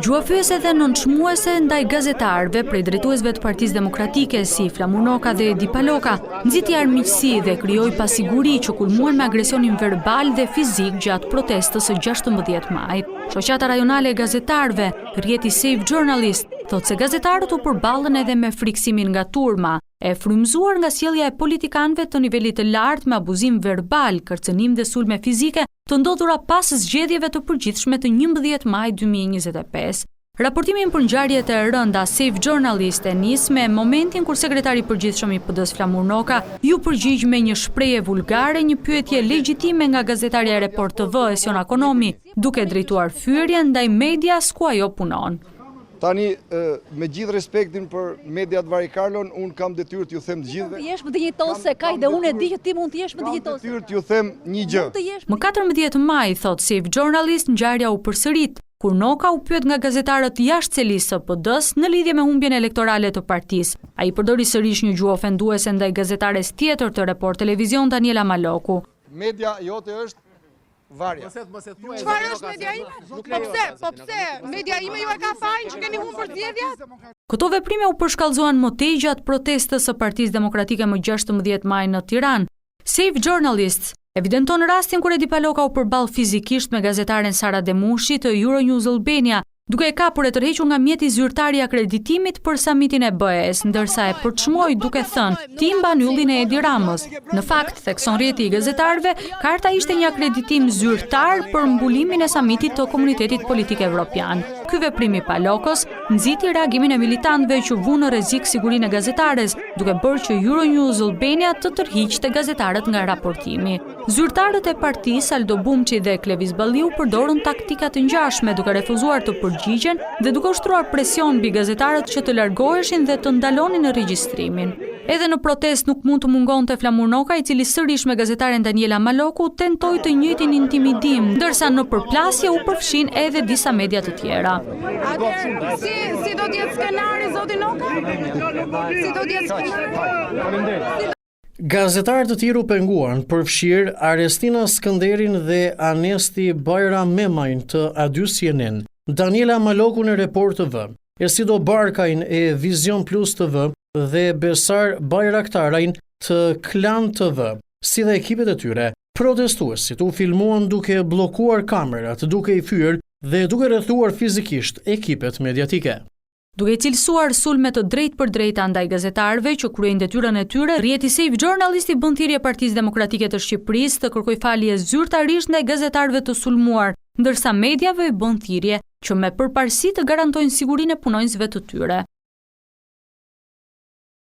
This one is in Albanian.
Gjuafyese dhe nënçmuese ndaj gazetarëve prej drejtuesve të Partisë Demokratike si Flamur Noka dhe Edi Paloka nxiti armiqësi dhe krijoi pasiguri që kulmuan me agresionin verbal dhe fizik gjatë protestës së 16 majit. Shoqata rajonale e gazetarëve, rrjeti Save Journalist, thotë se gazetarët u përballën edhe me friksimin nga turma, e frymëzuar nga sjellja e politikanëve të nivelit të lartë me abuzim verbal, kërcënim dhe sulme fizike të ndodhura pas zgjedhjeve të përgjithshme të 11 maj 2025. Raportimin për ngjarjet e rënda Save Journalist e nis me momentin kur sekretari i përgjithshëm i PD-s Flamur Noka ju përgjigj me një shprehje vulgare një pyetje legjitime nga gazetarja e Report TV Esion Akonomi, duke drejtuar fyerjen ndaj medias ku ajo punon. Tani, me gjithë respektin për mediat Varikarlon, unë kam detyrë t'ju them të gjithëve. Jesh më dinjitose, kaj dhe unë e di që ti mund të jesh më dinjitose. Kam detyrë t'ju them një gjë. Më 14 maj, thot Save Journalist, ngjarja u përsërit, kur Noka u pyet nga gazetarët jashtë celisë së PD-s në lidhje me humbjen elektorale të partisë. Ai përdori sërish një gjuhë ofenduese ndaj gazetares tjetër të Report Televizion Daniela Maloku. Media jote është Varja. Çfarë është media ime? Po pse? Media ime ju e ka fajin që keni humbur zgjedhjet? Këto veprime u përshkallëzuan më tej gjatë protestës së Partisë Demokratike më 16 maj në Tiranë. Save Journalists evidenton rastin kur Edi Paloka u përball fizikisht me gazetaren Sara Demushi të Euronews Albania, duke e kapur e tërhequr nga mjeti zyrtar i akreditimit për samitin e BE-s, ndërsa e përçmoi duke thënë: "Ti mban yllin e Edi Ramës." Në fakt, thekson rrjeti i gazetarëve, karta ishte një akreditim zyrtar për mbulimin e samitit të Komunitetit Politik Evropian. Ky veprim i Palokos nxiti reagimin e militantëve që vunë në rrezik sigurinë e gazetares, duke bërë që Euronews Albania të tërhiqte gazetarët nga raportimi. Zyrtarët e partisë Aldo Bumçi dhe Klevis Balliu përdorën taktika të ngjashme duke refuzuar të përgjigjen dhe duke ushtruar presion mbi gazetarët që të largoheshin dhe të ndalonin regjistrimin. Edhe në protest nuk mund të mungonte Flamur Noka, i cili sërish me gazetaren Daniela Maloku tentoi të njëjtin intimidim, ndërsa në përplasje u përfshin edhe disa media të tjera. Si do të jetë skenari, zoti Noka? Si do të jetë skenari? Gazetarët të tjerë u penguan, përfshirë Arestina Skënderin dhe Anesti Bajram Memajn të A2 CNN, Daniela Maloku në Report TV, Esido Barkajn e Vision Plus TV dhe Besar Bajraktarajn të Klan TV, si dhe ekipet e tyre. Protestuesit u filmuan duke bllokuar kamerat, duke i fyer dhe duke rrethuar fizikisht ekipet mediatike. Duke cilësuar sulme të drejtë për drejta ndaj gazetarëve që kryejnë detyrën e tyre, rrjeti Save Journalist i bën thirrje Partisë Demokratike të Shqipërisë të kërkojë falje zyrtarisht ndaj gazetarëve të sulmuar, ndërsa mediave i bën thirrje që me përparësi të garantojnë sigurinë e punonjësve të tyre.